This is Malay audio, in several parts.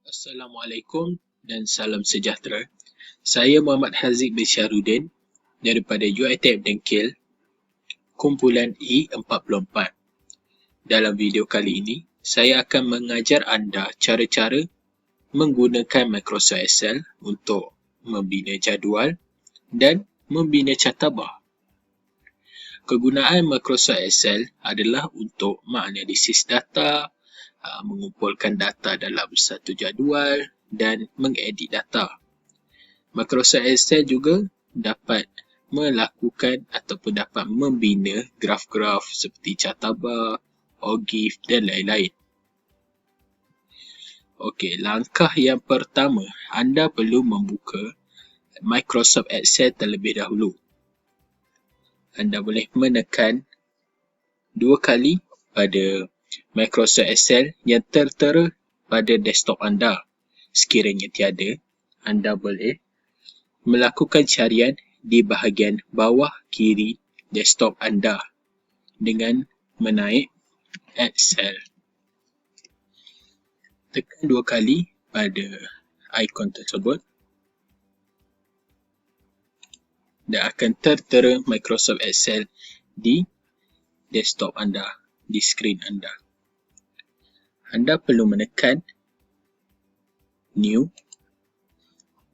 Assalamualaikum dan salam sejahtera. Saya Muhammad Haziq bin Syahrudin daripada UiTM Dengkil, kumpulan E44. Dalam video kali ini, saya akan mengajar anda cara-cara menggunakan Microsoft Excel untuk membina jadual dan membina catabah. Kegunaan Microsoft Excel adalah untuk menganalisis data, mengumpulkan data dalam satu jadual dan mengedit data. Microsoft Excel juga dapat melakukan ataupun dapat membina graf-graf seperti catabah, OGIF dan lain-lain. Okey, langkah yang pertama, anda perlu membuka Microsoft Excel terlebih dahulu. Anda boleh menekan 2 kali pada Microsoft Excel yang tertera pada desktop anda. Sekiranya tiada, anda boleh melakukan carian di bahagian bawah kiri desktop anda dengan menaik Excel. Tekan 2 kali pada ikon tersebut dan akan tertera Microsoft Excel di desktop anda, di skrin anda. Anda perlu menekan New.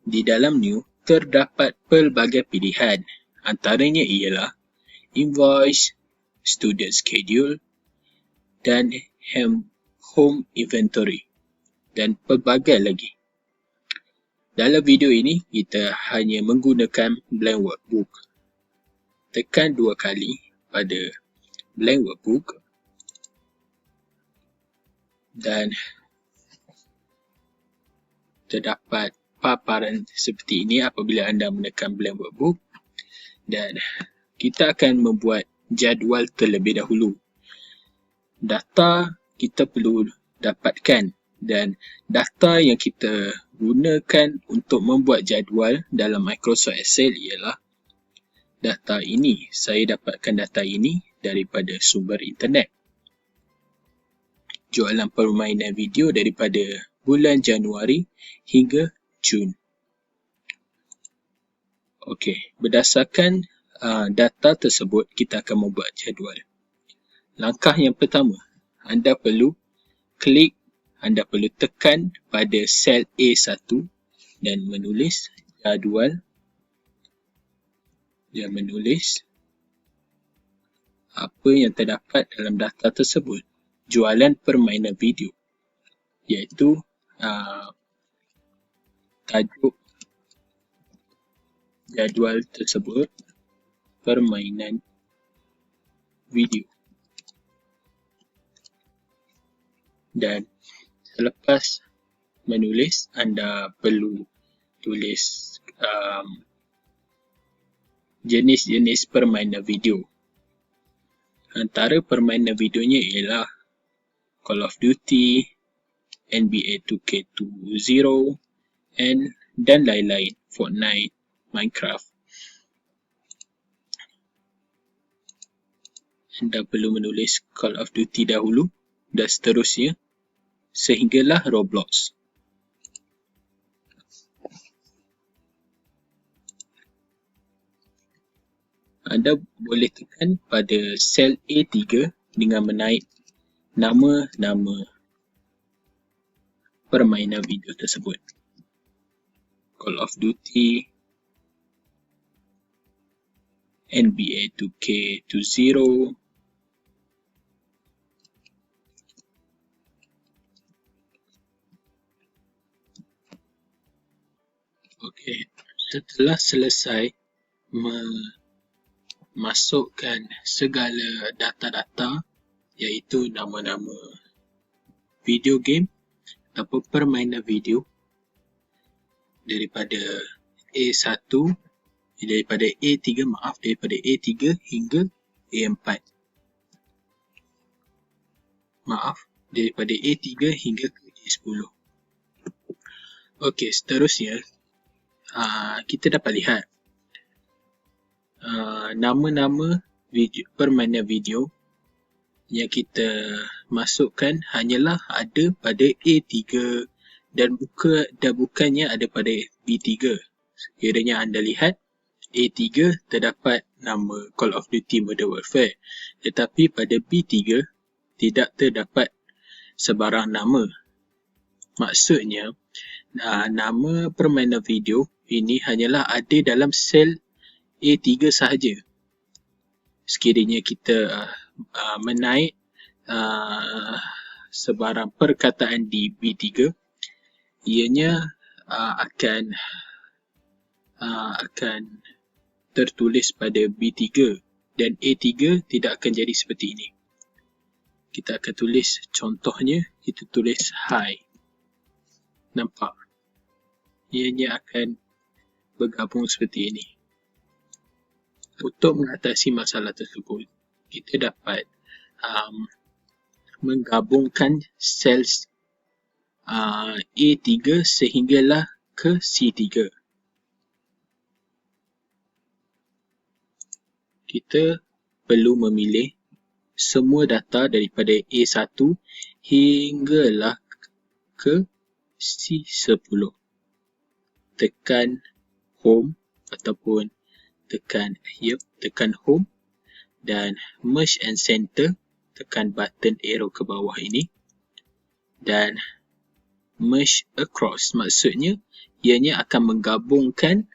Di dalam New, terdapat pelbagai pilihan. Antaranya ialah Invoice, Student Schedule dan Home Inventory dan pelbagai lagi. Dalam video ini, kita hanya menggunakan Blank Workbook. Tekan 2 kali pada Blank Workbook dan terdapat paparan seperti ini apabila anda menekan Blank Workbook, dan kita akan membuat jadual terlebih dahulu. Data kita perlu dapatkan, dan data yang kita gunakan untuk membuat jadual dalam Microsoft Excel ialah data ini. Saya dapatkan data ini daripada sumber internet. Jualan permainan video daripada bulan Januari hingga Jun. Okey, berdasarkan data tersebut, kita akan membuat jadual. Langkah yang pertama, anda perlu tekan pada sel A1 dan menulis jadual dan menulis apa yang terdapat dalam data tersebut. Jualan permainan video, iaitu tajuk jadual tersebut permainan video. Dan selepas menulis, anda perlu tulis jenis-jenis permainan video. Antara permainan videonya ialah Call of Duty, NBA 2K20, dan lain-lain, Fortnite, Minecraft. Anda perlu menulis Call of Duty dahulu dan seterusnya sehinggalah Roblox. Anda boleh tekan pada sel A3 dengan menaik nama-nama permainan video tersebut. Call of Duty, NBA 2K20, Okey, setelah selesai memasukkan segala data-data, iaitu nama-nama video game ataupun permainan video daripada daripada A3 hingga A4. Daripada A3 hingga ke A10. Okey, seterusnya kita dapat lihat nama-nama permainan video yang kita masukkan hanyalah ada pada A3 dan bukannya ada pada B3. Sekiranya anda lihat, A3 terdapat nama Call of Duty Modern Warfare, tetapi pada B3 tidak terdapat sebarang nama. Maksudnya, nama permainan video ini hanyalah ada dalam sel A3 sahaja. Sekiranya kita menaik sebarang perkataan di B3, ianya akan tertulis pada B3 dan A3 tidak akan jadi seperti ini. Kita akan tulis, contohnya kita tulis hi. Nampak? Ianya akan bergabung seperti ini. Untuk mengatasi masalah tersebut, kita dapat menggabungkan sel A3 sehinggalah ke C3. Kita perlu memilih semua data daripada A1 hinggalah ke C10. Tekan home ataupun tekan home dan merge and center, tekan button arrow ke bawah ini dan merge across, maksudnya ianya akan menggabungkan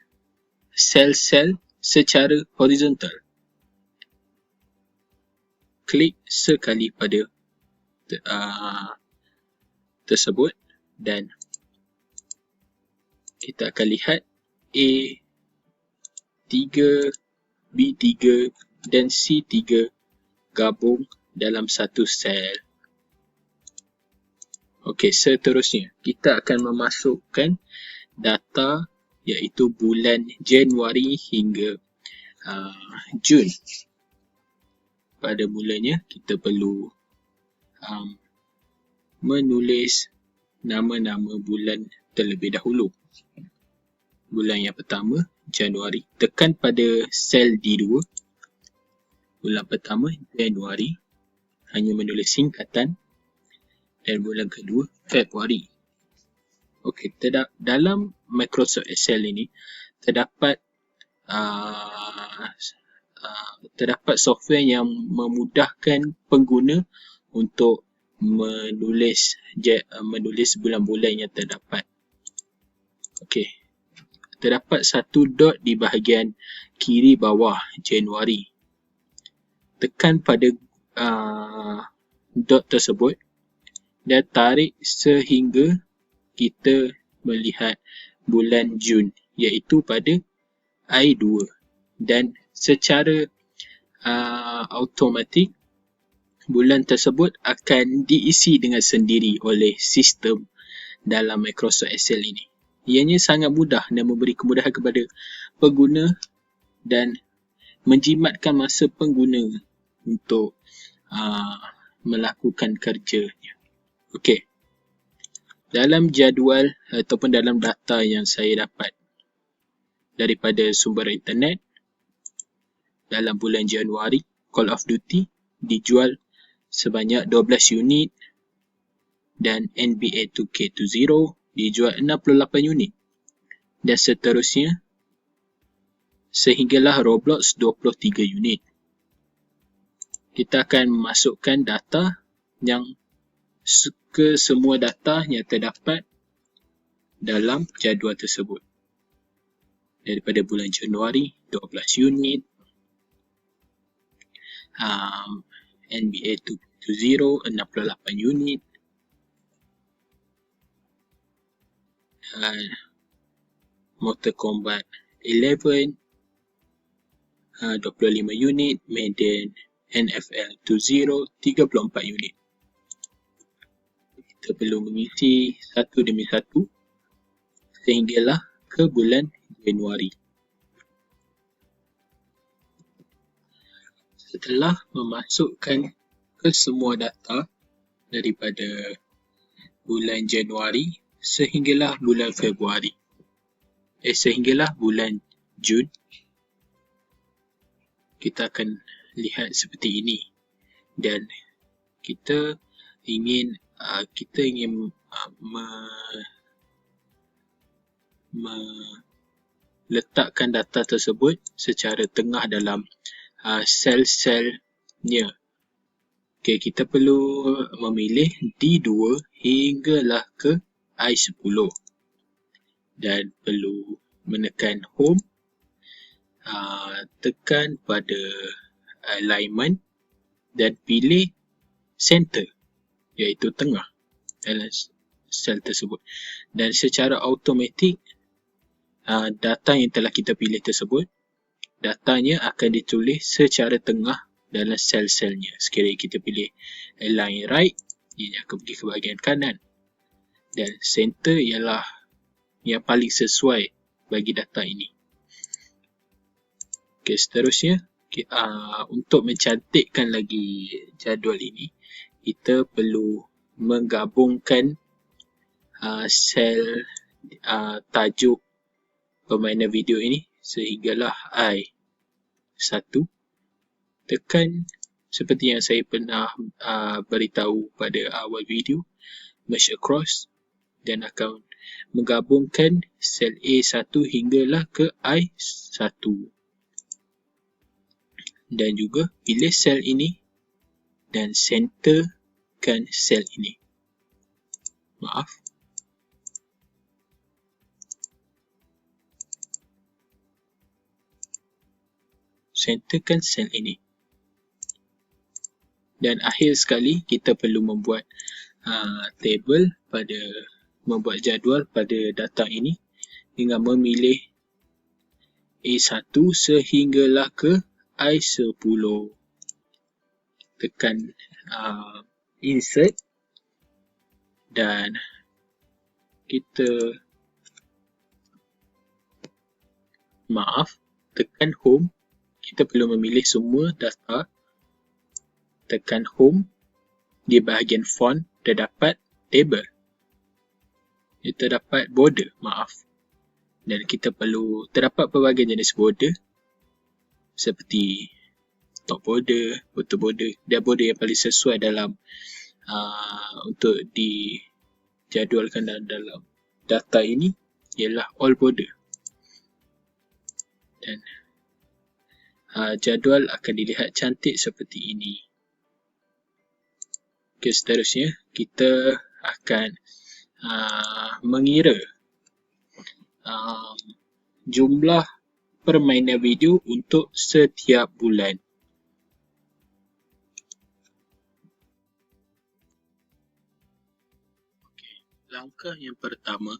sel-sel secara horizontal. Klik sekali pada tersebut dan kita akan lihat A3, B3 dan C3 gabung dalam satu sel. Okey, seterusnya kita akan memasukkan data iaitu bulan Januari hingga Jun. Pada mulanya kita perlu menulis nama-nama bulan terlebih dahulu. Bulan yang pertama, Januari. Tekan pada sel D2. Bulan pertama, Januari. Hanya menulis singkatan. Dan bulan kedua, Februari. Okey, dalam Microsoft Excel ini terdapat software yang memudahkan pengguna untuk menulis bulan-bulan yang terdapat. Okey. Terdapat satu dot di bahagian kiri bawah Januari. Tekan pada dot tersebut dan tarik sehingga kita melihat bulan Jun iaitu pada I2 dan secara automatik bulan tersebut akan diisi dengan sendiri oleh sistem dalam Microsoft Excel ini. Ianya sangat mudah dan memberi kemudahan kepada pengguna dan menjimatkan masa pengguna untuk melakukan kerjanya. Okey. Dalam jadual ataupun dalam data yang saya dapat daripada sumber internet, dalam bulan Januari, Call of Duty dijual sebanyak 12 unit dan NBA 2K20 dijual 68 unit dan seterusnya sehinggalah Roblox 23 unit. Kita akan memasukkan data yang ke semua data yang terdapat dalam jadual tersebut. Daripada bulan Januari 12 unit, NBA 2K20 68 unit, Mortal Kombat 11 25 unit, Madden NFL 20 34 unit. Kita perlu mengisi satu demi satu sehinggalah ke bulan Januari. Setelah memasukkan ke semua data daripada bulan Januari sehinggalah bulan Februari, sehinggalah bulan Jun, kita akan lihat seperti ini dan kita ingin meletakkan data tersebut secara tengah dalam sel-selnya. Okay, kita perlu memilih D2 hinggalah ke I10 dan perlu menekan home, tekan pada alignment dan pilih center, iaitu tengah dalam sel tersebut. Dan secara automatik data yang telah kita pilih tersebut, datanya akan ditulis secara tengah dalam sel-selnya. Sekiranya kita pilih align right, ia akan pergi ke bahagian kanan. Dan center ialah yang paling sesuai bagi data ini. Okay, seterusnya, untuk mencantikkan lagi jadual ini, kita perlu menggabungkan sel tajuk permainan video ini sehinggalah I1. Tekan seperti yang saya pernah beritahu pada awal video, merge across, dan akan menggabungkan sel A1 hinggalah ke I1. Dan juga pilih sel ini dan centerkan sel ini. Maaf. Centerkan sel ini. Dan akhir sekali, kita perlu membuat membuat jadual pada data ini dengan memilih A1 sehinggalah ke I10. Tekan insert dan tekan home. Kita perlu memilih semua data. Tekan home, di bahagian font terdapat table. Terdapat border, dan kita perlu terdapat pelbagai jenis border seperti top border, bottom border, dan border yang paling sesuai dalam untuk dijadualkan dalam data ini ialah all border. Dan jadual akan dilihat cantik seperti ini. Okay, seterusnya kita akan mengira jumlah permainan video untuk setiap bulan. Okay. Langkah yang pertama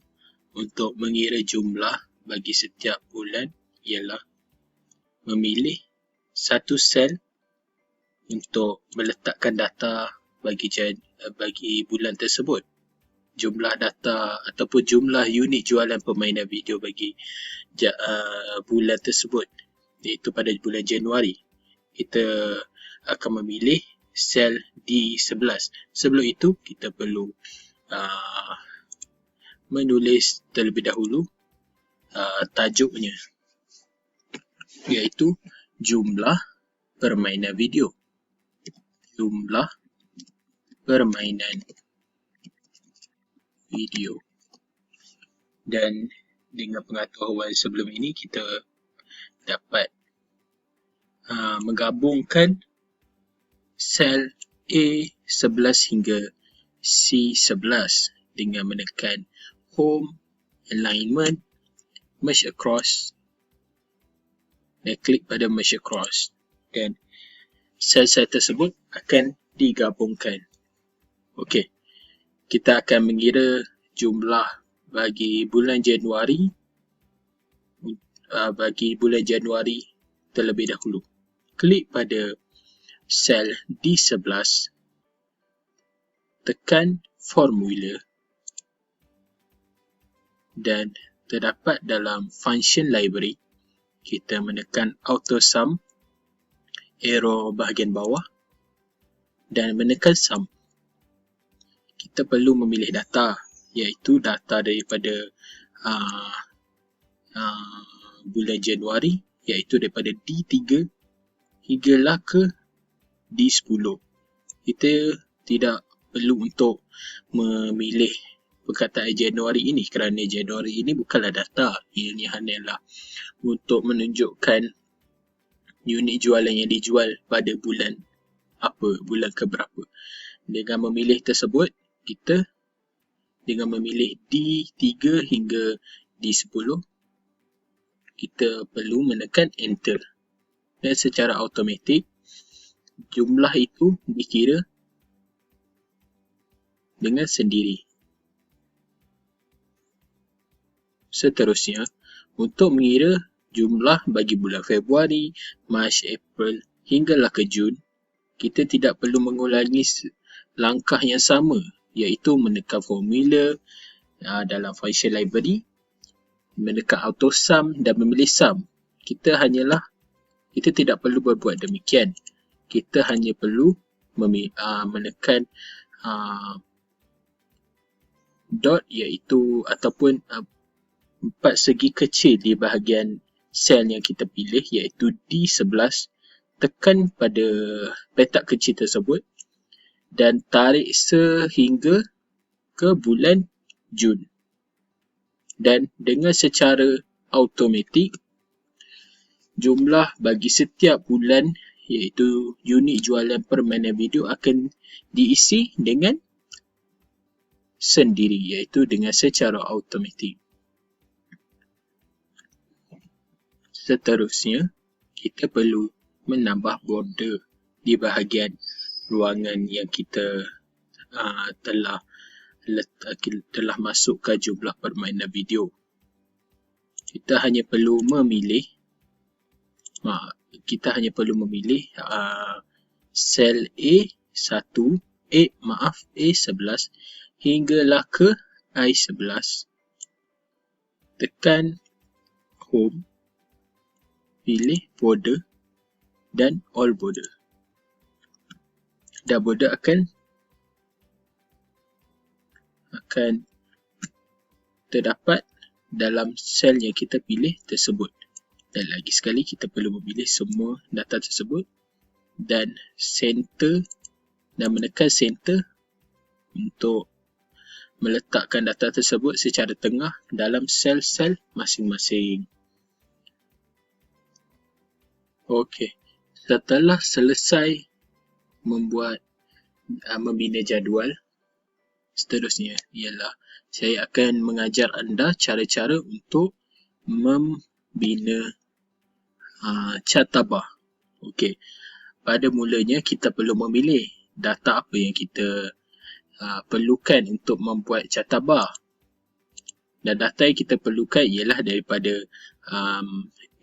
untuk mengira jumlah bagi setiap bulan ialah memilih satu sel untuk meletakkan data bagi bulan tersebut. Jumlah data ataupun jumlah unit jualan permainan video bagi bulan tersebut, iaitu pada bulan Januari. Kita akan memilih sel D11. Sebelum itu, kita perlu menulis terlebih dahulu tajuknya, iaitu jumlah permainan video. Jumlah permainan video. Dan dengan pengetahuan sebelum ini, kita dapat menggabungkan sel A11 hingga C11 dengan menekan home, alignment, merge across, dan klik pada merge across. Dan sel-sel tersebut akan digabungkan. Okey, kita akan mengira jumlah bagi bulan Januari terlebih dahulu. Klik pada sel D11, tekan formula dan terdapat dalam function library, kita menekan auto sum, arrow bahagian bawah dan menekan sum. Kita perlu memilih data, iaitu data daripada bulan Januari, iaitu daripada D3 hinggalah ke D10. Kita tidak perlu untuk memilih perkataan Januari ini kerana Januari ini bukanlah data. Ianya hanyalah untuk menunjukkan unit jualan yang dijual pada bulan apa, bulan keberapa. Dengan memilih tersebut, kita dengan memilih D3 hingga D10, kita perlu menekan Enter. Dan secara automatik, jumlah itu dikira dengan sendiri. Seterusnya, untuk mengira jumlah bagi bulan Februari, Mac, April hinggalah ke Jun, kita tidak perlu mengulangi langkah yang sama, iaitu menekan formula dalam function library, menekan auto sum dan memilih sum. Kita tidak perlu berbuat demikian. Kita hanya perlu menekan dot, iaitu ataupun empat segi kecil di bahagian sel yang kita pilih, iaitu D11. Tekan pada petak kecil tersebut dan tarik sehingga ke bulan Jun. Dan dengan secara automatik, jumlah bagi setiap bulan, iaitu unit jualan permainan video, akan diisi dengan sendiri, iaitu dengan secara automatik. Seterusnya, kita perlu menambah border di bahagian ruangan yang kita telah masukkan jumlah permainan video. Kita hanya perlu memilih sel A11 hinggalah ke I11. Tekan Home, pilih border dan all border. Dan border akan terdapat dalam sel yang kita pilih tersebut. Dan lagi sekali, kita perlu memilih semua data tersebut dan menekan center untuk meletakkan data tersebut secara tengah dalam sel-sel masing-masing. Okey, setelah selesai membina jadual, seterusnya ialah saya akan mengajar anda cara-cara untuk membina chart tabah. Okey, pada mulanya kita perlu memilih data apa yang kita perlukan untuk membuat chart tabah. Dan data yang kita perlukan ialah daripada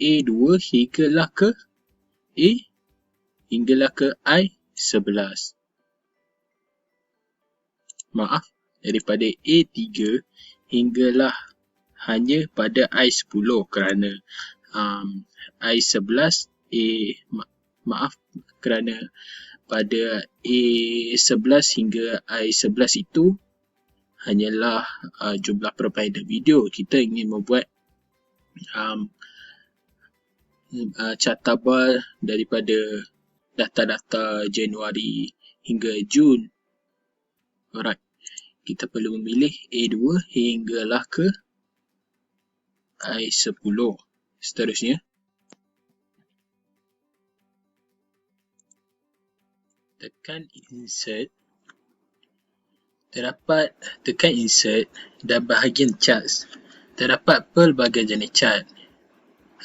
A2 hinggalah ke I11. Daripada A3 hinggalah hanya pada I10 kerana I11 kerana pada A11 hingga I11 itu hanyalah jumlah permainan video. Kita ingin membuat chart tabah daripada data-data Januari hingga Jun. Alright, kita perlu memilih A2 hinggalah ke I10. Seterusnya, tekan insert. Tekan insert dan bahagian charts. Terdapat pelbagai jenis chart.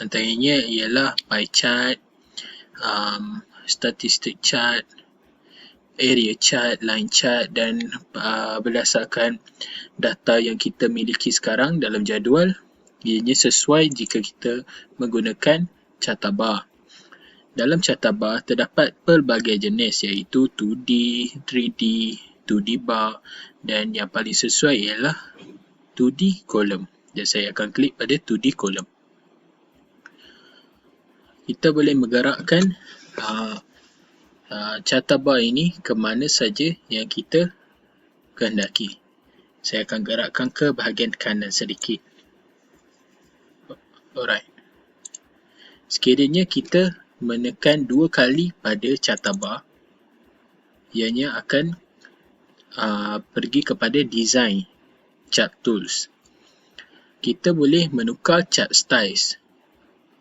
Antaranya ialah pie chart, statistik chart, area chart, line chart, dan berdasarkan data yang kita miliki sekarang dalam jadual, ianya sesuai jika kita menggunakan chart tabah. Dalam chart tabah terdapat pelbagai jenis, iaitu 2D, 3D, 2D bar, dan yang paling sesuai ialah 2D column. Dan saya akan klik pada 2D column. Kita boleh menggerakkan chart tabah ini ke mana saja yang kita kehendaki. Saya akan gerakkan ke bahagian kanan sedikit. Alright. Sekiranya kita menekan 2 kali pada chart tabah, ianya akan pergi kepada design. chart tools. Kita boleh menukar chart styles.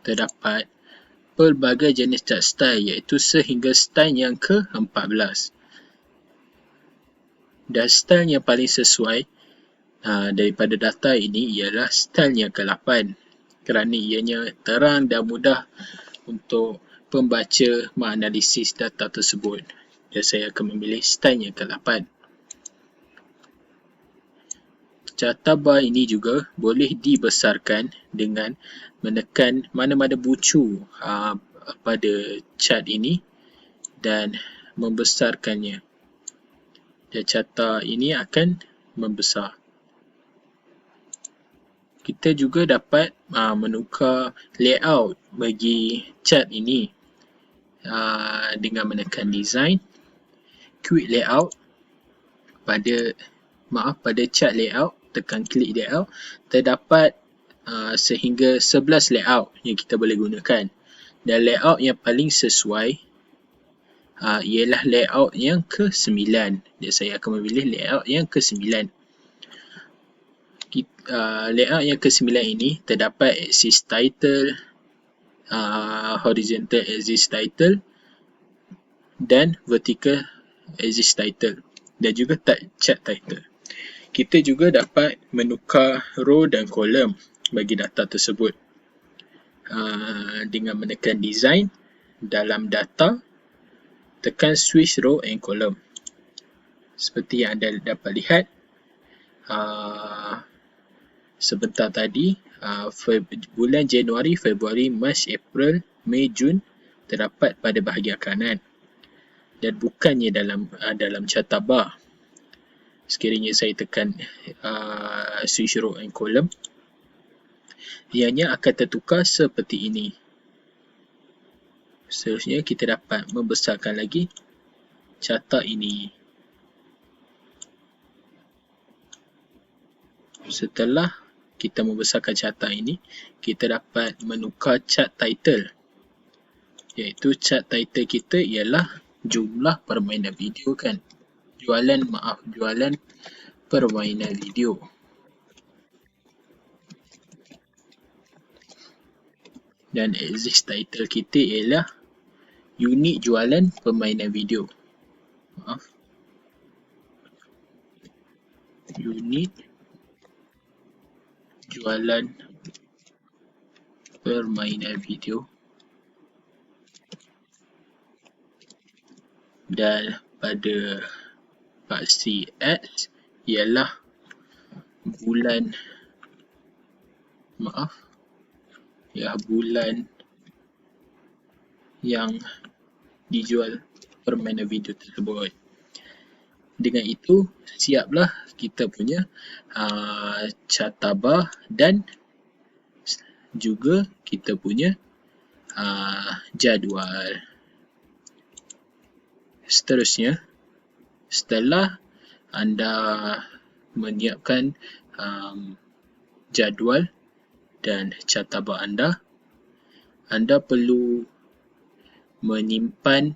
Terdapat pelbagai jenis chart style iaitu sehingga style yang ke-14. Dan style yang paling sesuai daripada data ini ialah style yang ke-8 kerana ianya terang dan mudah untuk pembaca menganalisis data tersebut. Dan saya akan memilih style yang ke-8. Carta bar ini juga boleh dibesarkan dengan menekan mana-mana bucu pada chart ini dan membesarkannya. Dan carta ini akan membesar. Kita juga dapat menukar layout bagi chart ini dengan menekan design, quick layout. Pada chart layout, tekan klik layout, terdapat sehingga 11 layout yang kita boleh gunakan. Dan layout yang paling sesuai ialah layout yang ke-9. Dan saya akan memilih layout yang ke-9. Layout yang ke-9 ini terdapat axis title, horizontal axis title dan vertical axis title, dan juga chart title. Kita juga dapat menukar row dan kolom bagi data tersebut dengan menekan design, dalam data, tekan switch row and column. Seperti yang anda dapat lihat sebentar tadi, bulan Januari, Februari, Mac, April, Mei, Jun terdapat pada bahagian kanan dan bukannya dalam carta bar. Sekiranya saya tekan switch row and column, ianya akan tertukar seperti ini. Seterusnya kita dapat membesarkan lagi carta ini. Setelah kita membesarkan carta ini, kita dapat menukar chart title, iaitu chart title kita ialah jumlah permainan video jualan permainan video. Dan axis title kita ialah unit jualan permainan video. Unit jualan permainan video. Dan pada paksi X ialah bulan yang dijual permainan video tersebut. Dengan itu, siaplah kita punya carta bar dan juga kita punya jadual. Seterusnya, setelah anda menyiapkan jadual dan carta bar anda perlu menyimpan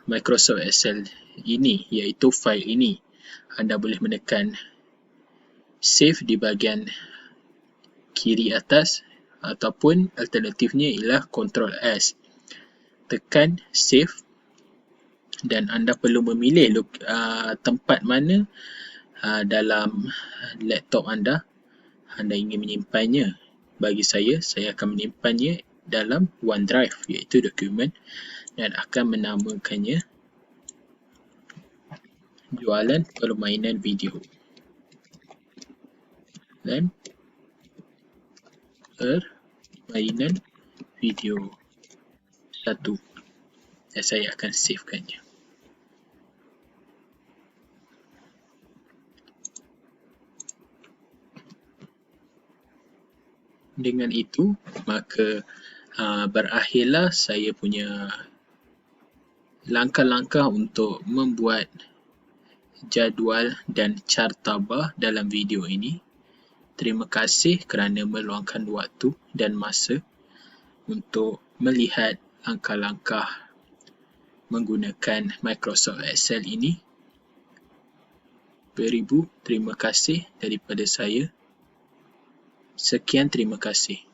Microsoft Excel ini, iaitu fail ini. Anda boleh menekan save di bahagian kiri atas ataupun alternatifnya ialah Ctrl S. Tekan save dan anda perlu memilih tempat mana dalam laptop anda ingin menyimpannya. Bagi saya akan menyimpannya dalam OneDrive, iaitu dokumen, dan akan menamakannya jualan permainan video. Dan permainan video 1. Dan saya akan savekannya. Dengan itu, maka berakhirlah saya punya langkah-langkah untuk membuat jadual dan carta bar dalam video ini. Terima kasih kerana meluangkan waktu dan masa untuk melihat langkah-langkah menggunakan Microsoft Excel ini. beribu terima kasih daripada saya. Sekian, terima kasih.